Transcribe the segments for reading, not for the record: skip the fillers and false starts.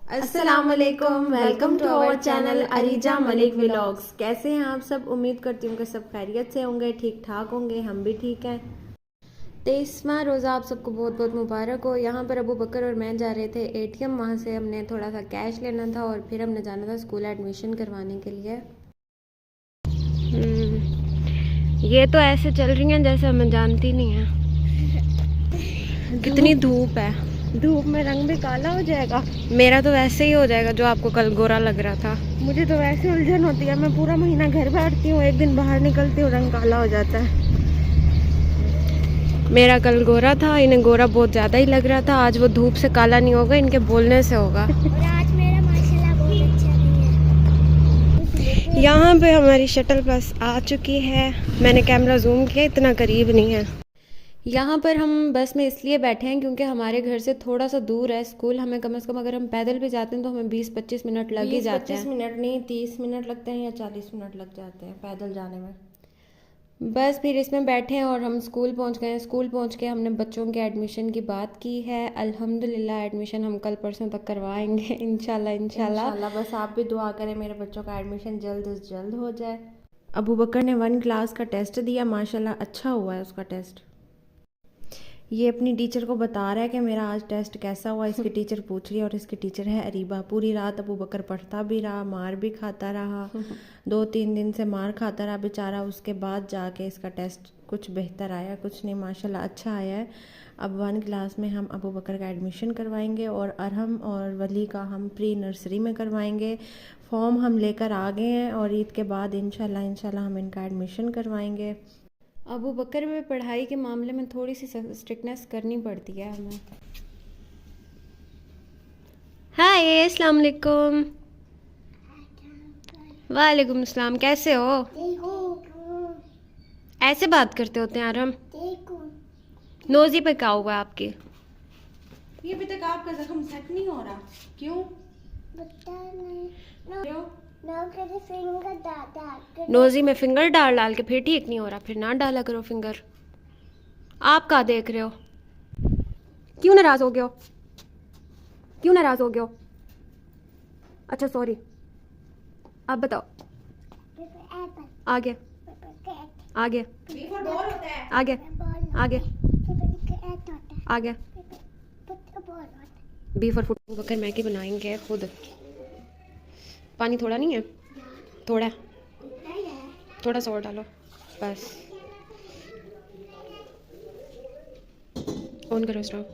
अस्सलामुअलैकुम, welcome to our channel Areeja Malik vlogs. कैसे हैं आप सब? उम्मीद करती हूँ कि सब खैरियत से होंगे, ठीक ठाक होंगे। हम भी ठीक हैं। 23वां रोज़ा आप सबको बहुत बहुत मुबारक हो। यहाँ पर अबू बकर और मैं जा रहे थे एटीएम, वहाँ से हमने थोड़ा सा कैश लेना था और फिर हमने जाना था स्कूल एडमिशन करवाने के लिए। ये तो ऐसे चल रही हैं जैसे हमें जानती नहीं है। कितनी धूप है, धूप में रंग भी काला हो जाएगा। मेरा तो वैसे ही हो जाएगा जो आपको कल गोरा लग रहा था। मुझे तो वैसे उलझन होती है, मैं पूरा महीना घर बैठती हूँ, एक दिन बाहर निकलती हूँ रंग काला हो जाता है। मेरा कल गोरा था, इन्हें गोरा बहुत ज़्यादा ही लग रहा था। आज वो धूप से काला नहीं होगा, इनके बोलने से होगा। और आज मेरा माशाल्लाह बहुत अच्छा नहीं है। यहाँ पे हमारी शटल बस आ चुकी है। मैंने कैमरा जूम किया, इतना करीब नहीं है। यहाँ पर हम बस में इसलिए बैठे हैं क्योंकि हमारे घर से थोड़ा सा दूर है स्कूल। हमें कम से कम अगर हम पैदल भी जाते हैं तो हमें 20-25 मिनट लग ही जाते हैं। 20-25 मिनट नहीं, 30 मिनट लगते हैं या 40 मिनट लग जाते हैं पैदल जाने में। बस फिर इसमें बैठे हैं और हम स्कूल पहुँच गए हैं। स्कूल पहुँच के हमने बच्चों के एडमिशन की बात की है। अल्हम्दुलिल्लाह एडमिशन हम कल परसों तक करवाएंगे इंशाल्लाह। बस आप भी दुआ करें मेरे बच्चों का एडमिशन जल्द से जल्द हो जाए। अबू बकर ने 1 क्लास का टेस्ट दिया, माशाल्लाह अच्छा हुआ है उसका टेस्ट। ये अपनी टीचर को बता रहा है कि मेरा आज टेस्ट कैसा हुआ। इसकी टीचर पूछ रही है और इसकी टीचर है अरीबा। पूरी रात अबू बकर पढ़ता भी रहा, मार भी खाता रहा, 2-3 दिन से मार खाता रहा बेचारा। उसके बाद जाके इसका टेस्ट कुछ बेहतर आया, कुछ नहीं, माशाल्लाह अच्छा आया है। अब 1 क्लास में हम अबू बकर का एडमिशन करवाएंगे और अरहम और वली का हम प्री नर्सरी में करवाएंगे। फॉर्म हम लेकर आ गए हैं और ईद के बाद इंशाल्लाह हम इनका एडमिशन करवाएंगे। अबू बकर में पढ़ाई के मामले में थोड़ी सी स्ट्रिक्टनेस करनी पड़ती है हमें। हाय, अस्सलाम वालेकुम। वालेकुम अस्सलाम, कैसे हो? ऐसे बात करते होते हैं यार हम। नोजी पे क्या हुआ आपके? ये अभी तक आपका जख्म सेट नहीं हो रहा, क्यों? नोजी में फिंगर डाल डाल के फिर ठीक नहीं हो रहा, फिर ना डाला करो फिंगर। आप क्या देख रहे हो? क्यों नाराज हो गए हो? क्यों नाराज हो गए हो? अच्छा सॉरी, आप बताओ। आगे आगे आगे आगे आगे। बीफ और फुट बकर मैगी बनाएंगे खुद। पानी थोड़ा नहीं है, थोड़ा थोड़ा सा और डालो बस। ऑन करो स्टोव।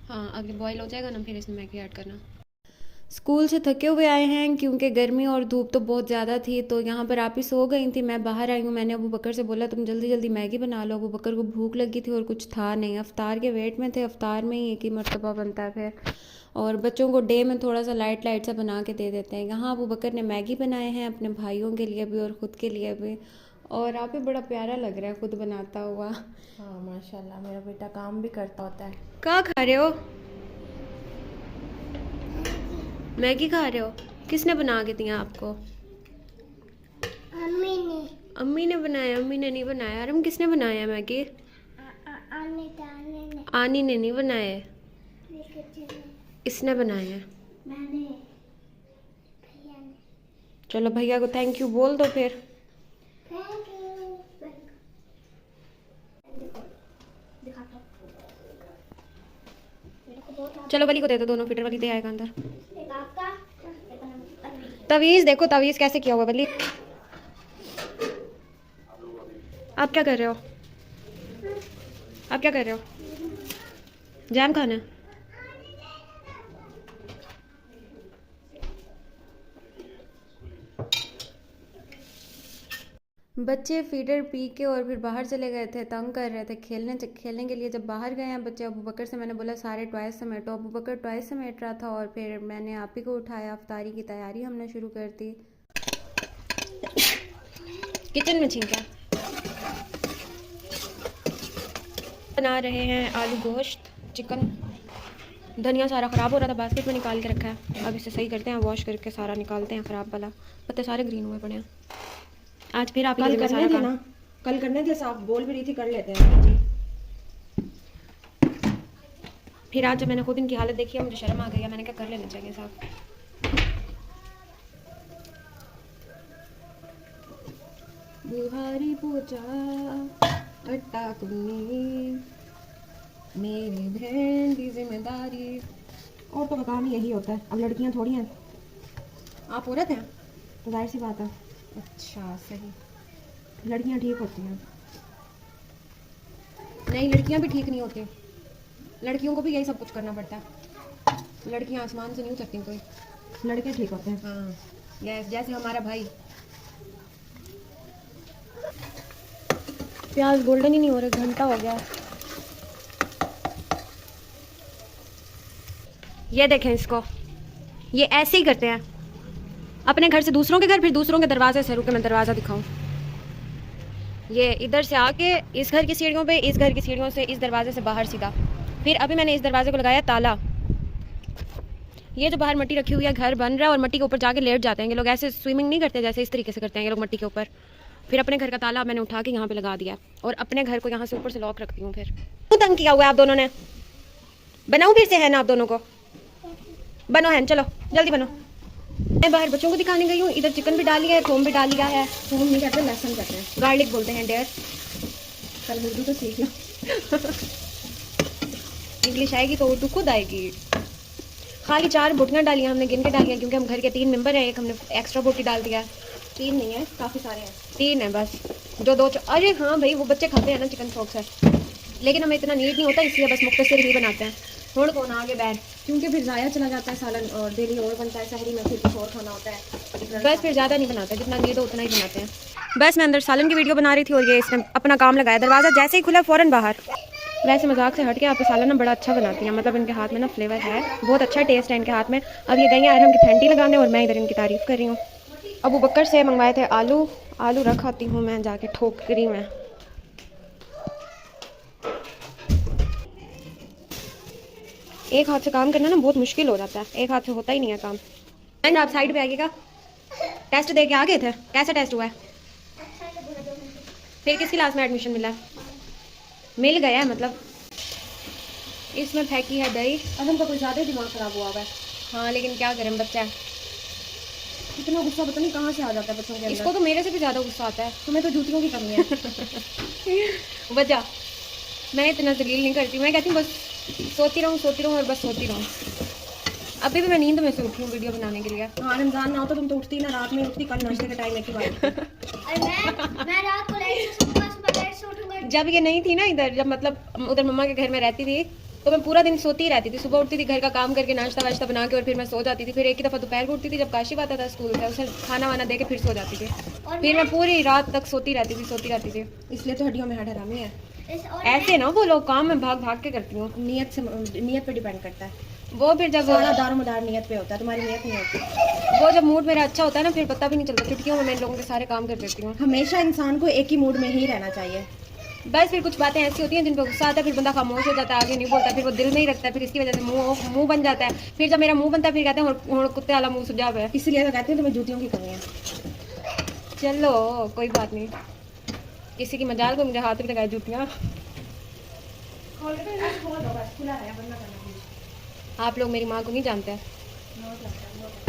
हाँ, आगे बॉईल हो जाएगा ना, फिर इसमें मैगी ऐड करना। स्कूल से थके हुए आए हैं क्योंकि गर्मी और धूप तो बहुत ज़्यादा थी। तो यहाँ पर आप ही सो गई थी, मैं बाहर आई हूँ। मैंने अबू बकर से बोला तुम जल्दी जल्दी मैगी बना लो। अबू बकर को भूख लगी थी और कुछ था नहीं, अफ्तार के वेट में थे। अफ्तार में ही एक ही मरतबा बनता है फिर, और बच्चों को डे में थोड़ा सा लाइट लाइट सा बना के दे देते हैं। यहाँ अबू बकर ने मैगी बनाए हैं अपने भाइयों के लिए भी और ख़ुद के लिए भी। और आप ही बड़ा प्यारा लग रहा है खुद बनाता हुआ। हाँ माशाल्लाह, मेरा बेटा काम भी करता होता है। क्या खा रहे हो? मैगी खा रहे हो? किसने बना के दिया आपको? अम्मी ने। अम्मी ने बनाया? अम्मी ने नहीं बनाया। अरम किसने बनाया मैगी? आनी ने नहीं बनाया, इसने बनाया है। मैंने। चलो भैया को थैंक यू बोल दो फिर। Thank you. चलो वली को दे दो, दोनों फिटर वाली दे आएगा अंदर। एक आपका, तवीज़ देखो, तवीज़ कैसे किया हुआ वली। आप क्या कर रहे हो? आप क्या कर रहे हो? जैम खाना है? बच्चे फीडर पी के और फिर बाहर चले गए थे, तंग कर रहे थे खेलने के लिए। जब बाहर गए हैं बच्चे, अबू बकर से मैंने बोला सारे टॉयज समेटो। अबू बकर टॉयज समेट रहा था और फिर मैंने आप ही को उठाया। अफ्तारी की तैयारी हमने शुरू कर दी। किचन में छींका बना रहे हैं आलू गोश्त चिकन। धनिया सारा ख़राब हो रहा था, बास्केट में निकाल के रखा है। अब इसे सही करते हैं, वॉश करके सारा निकालते हैं ख़राब वाला। पत्ते सारे ग्रीन हुए पड़े हैं। आज फिर आप कल करने थे ना, कल करने थे, साफ बोल भी रही थी कर लेते हैं जी। फिर आज जब मैंने खुद इनकी हालत देखी है मुझे शर्म आ गई है, मैंने क्या कर लेना चाहिए साहब। बुहारी पूजा अट्टा कुन्नी मेरी बहन की जिम्मेदारी। और तो काम यही होता है। अब लड़कियां थोड़ी हैं, आप औरत हैं तो जाहिर सी बात है। अच्छा सही, लड़कियां ठीक होती हैं? नहीं, लड़कियां भी ठीक नहीं होती, लड़कियों को भी यही सब कुछ करना पड़ता है। लड़कियां आसमान से नहीं उतरती कोई, लड़के ठीक होते हैं। हाँ यस, जैसे हमारा भाई। प्याज गोल्डन ही नहीं हो रहा, घंटा हो गया। ये देखें इसको, ये ऐसे ही करते हैं अपने घर से दूसरों के घर, फिर दूसरों के दरवाजे से। रुके मैं दरवाज़ा दिखाऊं। ये इधर से आके इस घर की सीढ़ियों पे, इस घर की सीढ़ियों से इस दरवाजे से बाहर सीधा। फिर अभी मैंने इस दरवाजे को लगाया ताला। ये जो बाहर मट्टी रखी हुई है, घर बन रहा है और मट्टी के ऊपर जाके लेट जाते हैं ये लोग। ऐसे स्विमिंग नहीं करते जैसे इस तरीके से करते हैं ये लोग मट्टी के ऊपर। फिर अपने घर का ताला मैंने उठा के यहाँ पे लगा दिया और अपने घर को यहाँ से ऊपर से लॉक रखती हूँ। फिर क्यों तंग किया हुआ है आप दोनों ने? बनाऊँ फिर से है ना आप दोनों को? बनो है, चलो जल्दी बनो। मैं बाहर बच्चों को दिखाने गई हूँ, इधर चिकन भी डाल लिया है, थोम भी डाल लिया है। थोम नहीं कहते, लहसुन कहते हैं, गार्लिक बोलते हैं डेयर। कल उर्दू तो सीख लो। इंग्लिश आएगी तो उर्दू खुद आएगी। खाली 4 बोटियाँ डाली हमने, गिन के डाली हैं क्योंकि हम घर के 3 मेंबर हैं। एक हमने एक्स्ट्रा बोटी डाल दिया है। 3 नहीं है, काफ़ी सारे हैं। 3 है बस, जो 2 अरे हाँ भाई वो बच्चे खाते हैं ना चिकन शौक से, लेकिन हमें इतना नीड नहीं होता इसलिए बस मुख्तसर ही बनाते हैं। थोड़ा कौन आगे बैठ, क्योंकि फिर ज़ाया चला जाता है सालन और डेली और बनता है सहरी में, फिर कुछ और खाना होता है। बस फिर ज़्यादा नहीं बनाते, जितना नीड हो उतना ही बनाते हैं। बस मैं अंदर सालन की वीडियो बना रही थी और ये इसने अपना काम लगाया। दरवाज़ा जैसे ही खुला फ़ौरन बाहर। वैसे मजाक से हट के आप सालन ना बड़ा अच्छा बनाती हैं, मतलब इनके हाथ में ना फ्लेवर है, बहुत अच्छा टेस्ट है इनके हाथ में। अब ये गई हैं अरहम की फेंटी लगाने और मैं इधर इनकी तारीफ़ कर रही हूँ। अबू बकर से मंगवाए थे आलू, आलू रख आती हूँ मैं जाके ठोकरी में। एक हाथ से काम करना ना बहुत मुश्किल हो जाता है, एक हाथ से होता ही नहीं है काम। एंड आप साइड पे आइएगा। टेस्ट दे के आ गए थे, कैसा टेस्ट हुआ है? फिर किस क्लास में एडमिशन मिला है? मिल गया है मतलब। इसमें फेंकी है दही। अदम का कोई ज़्यादा ही दिमाग ख़राब हुआ है। हाँ लेकिन क्या करें, बच्चा है। इतना गुस्सा पता नहीं कहाँ से आ जाता है बच्चों के अंदर। इसको तो मेरे से भी ज़्यादा गुस्सा आता है। तुम्हें तो जूतियों की कमी है। बच्चा, मैं इतना जलील नहीं करती, मैं कहती हूँ बस सोती रहूँ और बस सोती रहूँ। अभी भी मैं नींद में से उठी हूँ वीडियो बनाने के लिए। हाँ रमजान ना हो तो तुम तो उठती ना, रात में उठती, कल नाश्ते के टाइम एक ही बात। मैं रात को लेट से सोऊंगा, सुबह लेट से उठूंगा। जब ये नहीं थी ना इधर, जब मतलब उधर मम्मा के घर में रहती थी तो मैं पूरा दिन सोती रहती थी। सुबह उठती थी, घर का काम करके नाश्ता वाश्ता बना के और फिर मैं सो जाती थी। फिर एक ही दफ़ा दोपहर को उठती थी जब काशिफ आता था स्कूल से, उसे खाना वाना दे के फिर सो जाती थी। फिर मैं पूरी रात तक सोती रहती थी। इसलिए तो हड्डियों में हड्डी हरामी है। ऐसे ना वो लोग काम में भाग भाग के करती हूँ। नियत पे डिपेंड करता है वो। फिर जब दारोमदार नियत पे होता है, तुम्हारी नियत नहीं होती। वो जब मूड मेरा अच्छा होता है ना फिर पता भी नहीं चलता, चुटकियों में मैं इन लोगों के सारे काम कर देती हूँ। हमेशा इंसान को एक ही मूड में ही रहना चाहिए। बस फिर कुछ बातें ऐसी होती हैं जिन पर गुस्सा आता है, फिर बंदा खामोश हो जाता है, आगे नहीं बोलता, फिर वो दिल में ही रखता है, फिर इसकी वजह से मुंह बन जाता है। फिर जब मेरा मुंह बनता है फिर कहते हैं कुत्ते वाला मुंह सुझाव है, इसलिए तो कहते हैं तुम्हें जूतियों की कमी है। चलो कोई बात नहीं, किसी की मजाल को मुझे हाथ में लगाए जूतियाँ। आप लोग मेरी माँ को नहीं जानते हैं।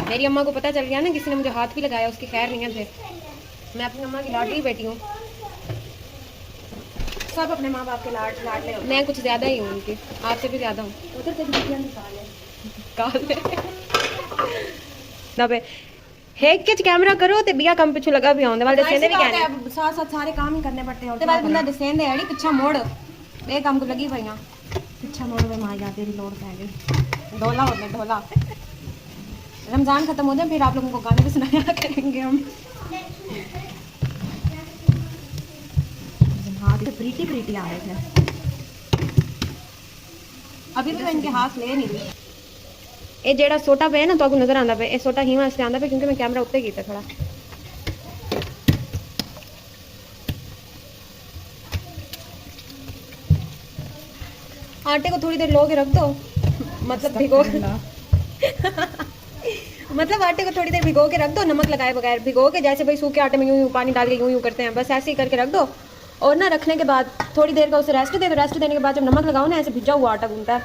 मेरी अम्मा को पता चल गया ना किसी ने मुझे हाथ भी लगाया, उसकी खैर नहीं है। फिर मैं अपनी अम्मा की लाडली बेटी हूँ। सब अपने माँ बाप के लाडले हो। मैं कुछ ज़्यादा ही हूँ उनकी, आपसे भी ज़्यादा हूँ। उधर से निकाल हेक के कैमरा करो ते बिया कम पिछू लगा भी आउंदे वाले दसेंदे भी कहने साथ साथ सारे काम ही करने पड़ते हैं। ते बाद बंदा दसेंदे अड़ी पिछा मोड़ ए काम को लगी पईयां पिछा मोड़ में मां जा तेरी लोड़ पै गई। ढोला होने ढोला। रमजान खत्म हो जाए फिर आप लोगों को गाने भी सुनाया करेंगे हम। हाँ प्रीति आ रहे थे। अभी तो इनके हाथ ले नहीं रही। ये जेड़ा सोटा पे है ना तो आपको नजर आंदा पे, ये सोटा ही वास्ते आंदा पे क्योंकि मैं कैमरा उत्ते कीता थोड़ा। आटे को थोड़ी देर लो के रख दो, मतलब भिगो मतलब आटे को थोड़ी देर भिगो के रख दो, नमक लगाए बगैर भिगो के, जैसे भाई सूखे आटे में यूं पानी डाल के यूं करते हैं, बस ऐसे ही करके रख दो। और ना रखने के बाद थोड़ी देर का उसे रेस्ट दे दो। रेस्ट देने के बाद जब नमक लगाओ ना, ऐसे भिजा हुआ आटा गूंथता है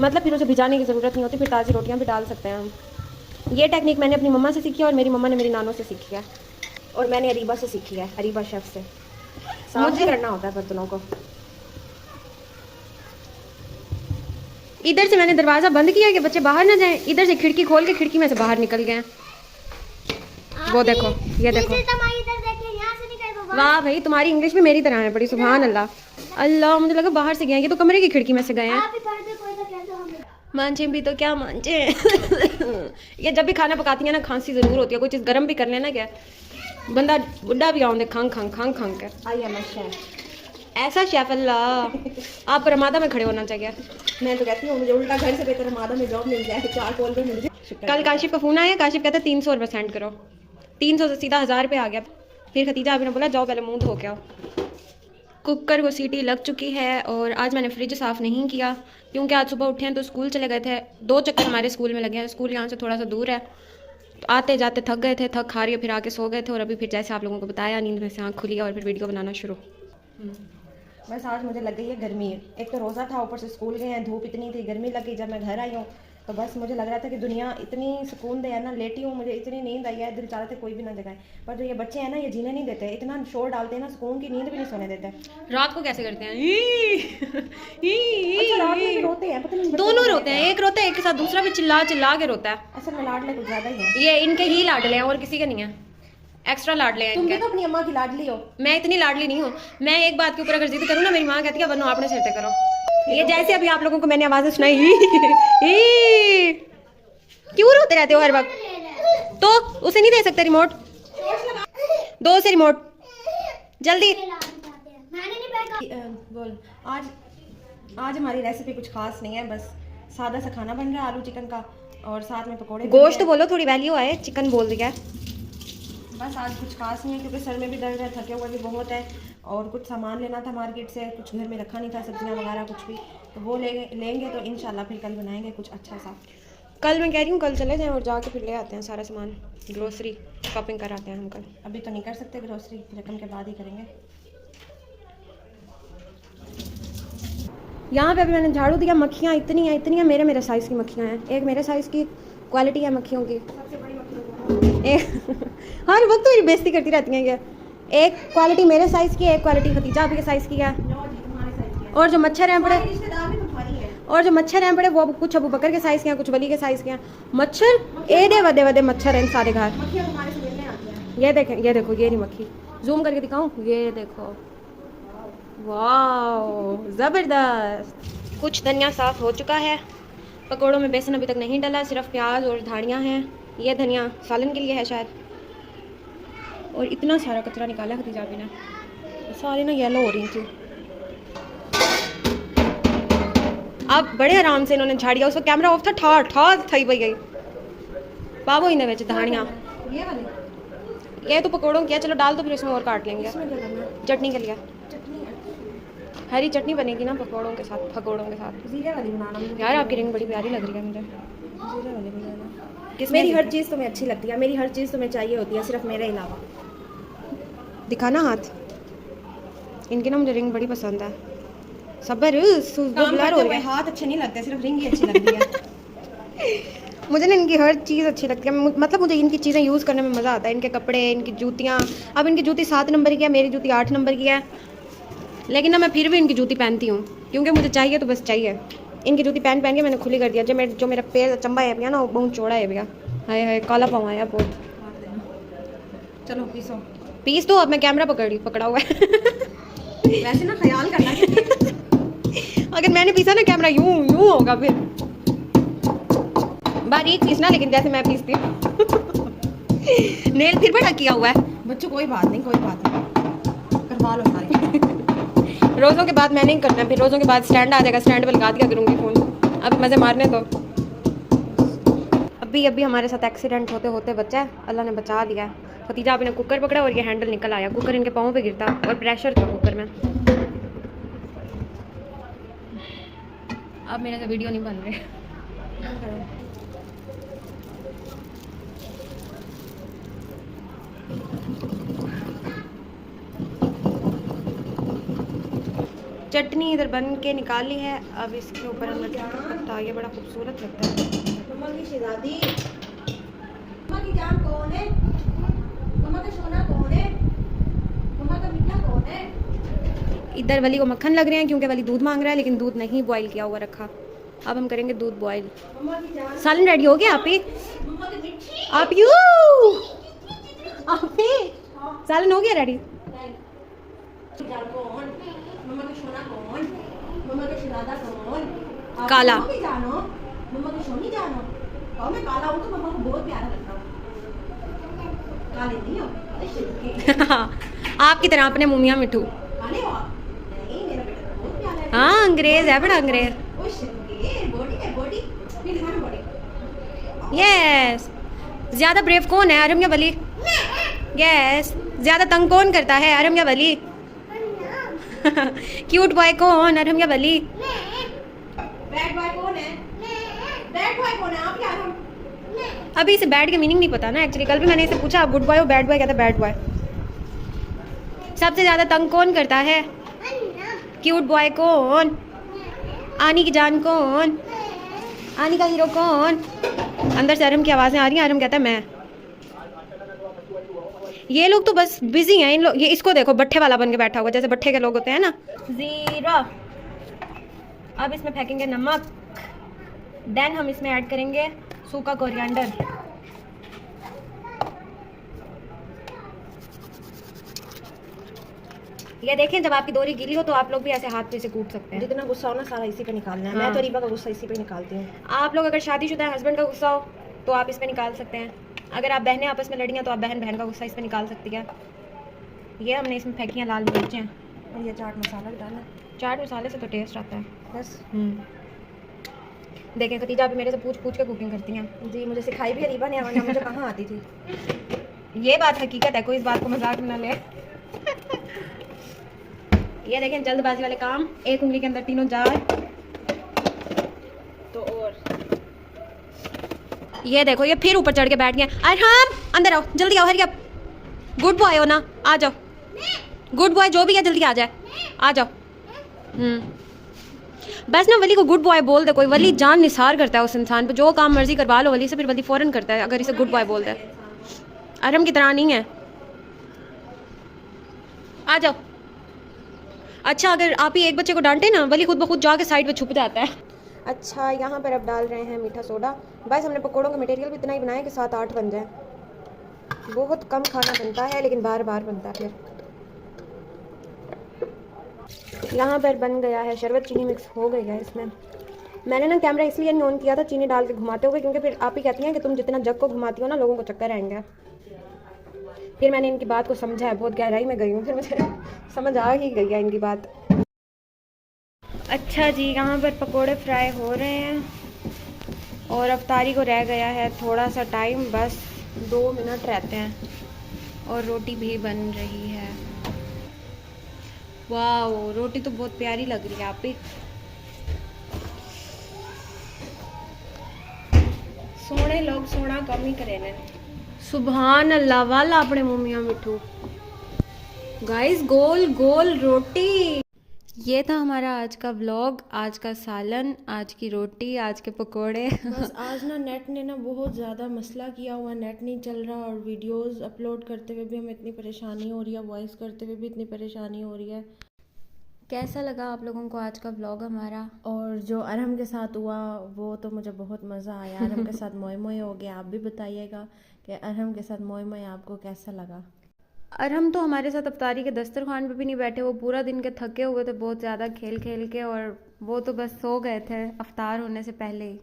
मतलब फिर उसे भिजाने की ज़रूरत नहीं होती, फिर ताज़ी रोटियां भी डाल सकते हैं हम। ये टेक्निक मैंने अपनी मम्मा से सीखी है और मेरी मम्मा ने मेरी नानों से सीखी है और मैंने अरीबा से सीखी है, अरीबा शेफ़ से। मुझे करना होता है बर्तनों को। इधर से मैंने दरवाज़ा बंद किया कि बच्चे बाहर ना जाएं, इधर से खिड़की खोल के खिड़की में से बाहर निकल गए हैं। वो देखो, ये देखो, वाह भाई तुम्हारी इंग्लिश भी मेरी तरह है बड़ी, सुभान अल्लाह। अल्लाह, मुझे लगा बाहर से गए हैं, ये तो कमरे की खिड़की में से गए हैं। मांझे भी तो क्या मांझे ये जब भी खाना पकाती है ना खांसी ज़रूर होती है, कोई चीज़ गर्म भी कर लेना क्या बंदा बुढ़ा भी आऊँ खंग खंग खंग खंग के। I am a chef. ऐसा शेफ अल्लाह, आप रमादा में खड़े होना चाहिए। मैं तो कहती हूँ मुझे उल्टा घर से बेहतर मादा में जॉब मिल जाए, 4 कॉल पे मिल जाए। कल काशिफ का फ़ोन आया, काशिफ कहता है 300 रुपये सेंड करो, 300 से सीधा 1000 रुपये आ गया। फिर खतीजा अभी ने बोला जाओ पहले मुँह धो के आओ। कुकर को सीटी लग चुकी है और आज मैंने फ्रिज साफ़ नहीं किया क्योंकि आज सुबह उठे हैं तो स्कूल चले गए थे। 2 चक्कर हमारे स्कूल में लगे हैं, स्कूल यहाँ से थोड़ा सा दूर है, तो आते जाते थक गए थे, थक हार के फिर आके सो गए थे और अभी फिर जैसे आप लोगों को बताया नींद में से आँख खुली और फिर वीडियो बनाना शुरू। बस आज मुझे लग गई है गर्मी, एक तो रोज़ा था, ऊपर से स्कूल गए हैं, धूप इतनी थी, गर्मी लगी। जब मैं घर आई हूँ तो बस मुझे लग रहा था कि दुनिया इतनी सुकून दे है ना, लेटी हूँ, मुझे इतनी नींद आई है, दिल चाह रहा था कोई भी ना जगाए। पर जो ये बच्चे हैं ना, ये जीने नहीं देते, इतना शोर डालते हैं ना, सुकून की नींद भी नहीं सोने देते। रात को कैसे करते हैं? अच्छा, रात में भी रोते हैं, पता नहीं दोनों रोते हैं, एक रोता है एक के साथ दूसरा भी चिल्ला चिल्ला के रोता है। असल में लाडले कुछ ज़्यादा ही है। ये इनके ही लाडले हैं और किसी के नहीं है, एक्स्ट्रा लाडले हैं तुम भी इनके। तो अपनी अम्मा की लाडली हो। मैं इतनी लाडली नहीं हूँ, मैं एक बात के ऊपर अगर जिद करूँ ना मेरी माँ कहती है वरना आपने सिर पे करो। ये जैसे अभी आप लोगों को मैंने आवाज़ें सुनाई क्यों रोते रहते हो हर वक्त? तो उसे नहीं दे सकते रिमोट? दो उसे रिमोट जल्दी। बोल। आज हमारी रेसिपी कुछ खास नहीं है, बस सादा सा खाना बन रहा है, आलू चिकन का, और साथ में पकौड़े। गोश्त तो बोलो, थोड़ी वैल्यू आए, चिकन बोल दिया। बस आज कुछ खास नहीं है क्योंकि सर में भी दर्द है, थके हुए भी बहुत है, और कुछ सामान लेना था मार्केट से, कुछ घर में रखा नहीं था, सब्जियां वगैरह कुछ भी, तो वो लेंगे तो इंशाल्लाह फिर कल बनाएंगे कुछ अच्छा सा। कल मैं कह रही हूँ कल चले जाएं और जाके फिर ले आते हैं सारा सामान, ग्रोसरी शॉपिंग कराते हैं हम कल। अभी तो नहीं कर सकते ग्रोसरी, रकम के बाद ही करेंगे। यहाँ पे अभी मैंने झाड़ू दिया, मक्खियाँ इतनी हैं मेरे साइज़ की मक्खियाँ हैं। एक मेरे साइज़ की क्वालिटी है मक्खियों की, हर वक्त मेरी बेइज्जती करती रहती हैं ये। एक क्वालिटी मेरे साइज़ की है, एक क्वालिटी खतीजा आपके साइज़ की है। और जो मच्छर हैं बड़े, वो कुछ अबू बकर के साइज़ के हैं, कुछ वली के साइज़ के हैं। मच्छर एडे वदे वदे मच्छर हैं सारे घर। ये देखें, ये देखो, ये नहीं मक्खी, जूम करके दिखाऊं, ये देखो, वाह ज़बरदस्त। कुछ धनिया साफ़ हो चुका है, पकौड़ों में बेसन अभी तक नहीं डला, सिर्फ प्याज और धानियाँ हैं। ये धनिया सालन के लिए है शायद। और इतना सारा कचरा निकाला खतीजा भी ने, सारी ना येलो हो रही थी। अब बड़े आराम से इन्होंने झाड़िया, उस वक्त कैमरा ऑफ था, ठार ठार थई पई गई बाबू इन्हें बेच धानियाँ। ये वाली ये तो पकौड़ों की है, चलो डाल दो फिर इसमें और काट लेंगे चटनी के लिए। हरी चटनी बनेगी ना पकौड़ों के साथ, पकौड़ों के साथ। जीरे वाली बनाना मुझे। यार आपकी रिंग बड़ी प्यारी लग रही है मुझे। जीरे वाली बनाना। किसमें मेरी हर चीज़ तुम्हें अच्छी लगती है, मेरी हर चीज़ तुम्हें चाहिए होती है, सिर्फ मेरे अलावा। दिखाना हाथ, इनकी ना मुझे रिंग बड़ी पसंद है। सबर ब्लर हो रहा है, हाथ अच्छे नहीं लगते, सिर्फ रिंग ही अच्छी लगती है। मुझे ना इनकी हर चीज़ अच्छी लगती है, मतलब मुझे इनकी चीज़ें यूज़ करने में मज़ा आता है। इनके कपड़े, इनकी जूतियाँ, अब इनकी जूती 7 नंबर की है, मेरी जूती 8 नंबर की है, लेकिन ना मैं फिर भी इनकी जूती पहनती हूँ क्योंकि मुझे चाहिए तो बस चाहिए। इनकी जूती पहन के मैंने खुली कर दिया। जो मेरा पैर चंबा है भैया ना, वो बहुत चौड़ा है भैया, हाय हाय काला पाँव आया बहुत। चलो पीसो, पीस दो, अब मैं कैमरा पकड़ा हुआ है। वैसे ना ख्याल करना कि अगर मैंने पीसा ना कैमरा यूं होगा फिर। बारीक पीसना, लेकिन जैसे मैं पीसती हूँ। नेल फिर बड़ा किया हुआ है बच्चों, कोई बात नहीं करवा लो सारी। रोज़ों के बाद मैंने ही करना, फिर रोज़ों के बाद स्टैंड आ जाएगा, स्टैंड पे लगा दिया करूँगी फ़ोन। अब मज़े मारने दो। अभी हमारे साथ एक्सीडेंट होते होते बचा है, अल्लाह ने बचा लिया है। खतीजा अभी ने कुकर पकड़ा और ये हैंडल निकल आया, कुकर इनके पाँव पे गिरता और प्रेशर था कुकर में। अब मेरे से वीडियो नहीं बन रहे। चटनी इधर बन के निकाली है, अब इसके ऊपर हम रखेंगे पत्ता। ये बड़ा खूबसूरत लगता है। मम्मा की शहजादी, मम्मा की जान कौन है, मम्मा का सोना कौन है, मम्मा का मीठा कौन है। इधर वली को मक्खन लग रहे हैं क्योंकि वली दूध मांग रहा है, लेकिन दूध नहीं बॉईल किया हुआ रखा। अब हम करेंगे दूध बॉईल। मम्मा की जान, सालन रेडी हो गया। आप ही मम्मा की मिठी, आप यू आप ही सालन हो गया रेडी। जान कौन, मम्मा का सोना कौन, मम्मा का शहजादा कौन। आप काला। मम्मा की जानो, मम्मा की सोनी जानो। और मैं काला हूँ तो मम्मा को बहुत प्यारा लगता हूँ। काले नहीं हो, अरे शिट आपकी तरह अपने मुमिया मिठू। काले हो आप? नहीं, मेरा बेटा तो बहुत प्यारा है। हाँ अंग्रेज है, बड़ा अंग्रेज। ओ शिट, बॉडी है बॉडी, फिर दिखाना बॉडी। यस। ज्यादा ब्रेव कौन है, अरम या वली? यस। ज्यादा तंग कौन करता है, अरम या वली? क्यूट बॉय कौन, अरम या वली? बैड बॉय कौन है? बैड बॉय कौन है? आप क्या हो? अभी इसे बैड के मीनिंग नहीं पता ना एक्चुअली। कल भी मैंने इसे पूछा, गुड बॉय हो बैड बॉय, कहता बैड बॉय। सबसे ज्यादा तंग कौन करता है? क्यूट बॉय कौन? आनी की जान कौन? आनी का हीरो कौन? अंदर से अरम की आवाजें आ रही हैं। अरम कहता है मैं। ये लोग तो बस बिजी हैं। इन लोग, ये इसको देखो, बट्ठे वाला बन के बैठा हुआ, जैसे बट्ठे के लोग होते हैं ना। जीरा। अब इसमें फेंकेंगे नमक। देन हम इसमें ऐड करेंगे सूखा कोरिएंडर। ये देखें, जब आपकी दोरी गीली हो तो आप लोग भी ऐसे हाथ पे से कूट सकते हैं। जितना गुस्सा हो ना सारा इसी पे निकालना है। हाँ। मैं तो रीबा का गुस्सा इसी पे निकालती हूँ। आप लोग अगर शादीशुदा हस्बैंड का गुस्सा हो तो आप इस पे निकाल सकते हैं। अगर आप बहनें आपस में लड़ी हैं तो आप बहन बहन का गुस्सा इस पे निकाल सकती है। ये हमने इसमें फेंकी हैं लाल मिर्चें। और ये चाट मसाला भी डालना। चाट मसाले से तो टेस्ट आता है। बस। देखें, खतीजा भी मेरे से पूछ पूछ के कुकिंग करती हैं। जी, मुझे सिखाई भी रीबा ने, वरना मुझे कहाँ आती थी। ये बात हकीकत है, कोई इस बात को मजाक में ना ले। ये देखें, जल्दबाजी वाले काम। एक उंगली के अंदर तीनों जार। तो और ये देखो, ये फिर ऊपर चढ़ के बैठ गए। अरहम अंदर आओ, जल्दी आओ, हरी अप। गुड बॉय हो ना, आ जाओ। गुड बॉय जो भी है जल्दी आ जाए, आ जाओ। बस ना वली को गुड बॉय बोल दे कोई। वली जान निसार करता है उस इंसान पे, जो काम मर्जी करवा लो वली से, फिर वली फौरन करता है अगर इसे गुड बॉय बोल दे। अरहम की तरह नहीं है। आ जाओ। अच्छा, अगर आप ही एक बच्चे को डांटे ना, वली खुद ब खुद जाके साइड पे छुप जाता है। अच्छा, यहाँ पर अब डाल रहे हैं मीठा सोडा। बस हमने पकौड़ों का मटेरियल भी इतना ही बनाया कि 7-8 बन जाए। बहुत कम खाना बनता है लेकिन बार बार बनता है। फिर यहाँ पर बन गया है शरबत। चीनी मिक्स हो गई है इसमें। मैंने ना कैमरा इसलिए नहीं ऑन किया था चीनी डाल के घुमाते हुए, क्योंकि फिर आप ही कहती हैं कि तुम जितना जग को घुमाती हो ना, लोगों को चक्कर आएंगे। फिर मैंने इनकी बात को समझा है, बहुत गहराई में गई हूँ, फिर मुझे समझ आ ही गई है इनकी बात। अच्छा जी, यहाँ पर पकोड़े फ्राई हो रहे हैं और अफ्तारी को रह गया है थोड़ा सा टाइम, बस 2 मिनट रहते हैं। और रोटी भी बन रही है। वाह, रोटी तो बहुत प्यारी लग रही है। आप ही सोने लोग सोना कम ही करे ने। सुभान अल्लाह वाला अपने मुमिया मिठू। गाइस, गोल गोल रोटी। ये था हमारा आज का व्लॉग, आज का सालन, आज की रोटी, आज के पकोड़े। बस आज ना नेट ने ना बहुत ज़्यादा मसला किया हुआ, नेट नहीं चल रहा और वीडियोस अपलोड करते हुए भी हमें इतनी परेशानी हो रही है, वॉइस करते हुए भी इतनी परेशानी हो रही है। कैसा लगा आप लोगों को आज का व्लॉग हमारा? और जो अरहम के साथ हुआ वो तो मुझे बहुत मज़ा आया। अरहम के साथ मोए मोए हो गया। आप भी बताइएगा कि अरहम के साथ मोए मोए आपको कैसा लगा। अरहम तो हमारे साथ अफ्तारी के दस्तरखान पे भी नहीं बैठे। वो पूरा दिन के थके हुए थे बहुत ज़्यादा खेल खेल के, और वो तो बस सो गए थे अफ्तार होने से पहले ही।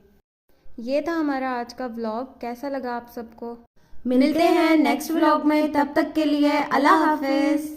ये था हमारा आज का व्लॉग। कैसा लगा आप सबको? मिलते हैं नेक्स्ट व्लॉग में, तब तक के लिए अल्लाह हाफिज़।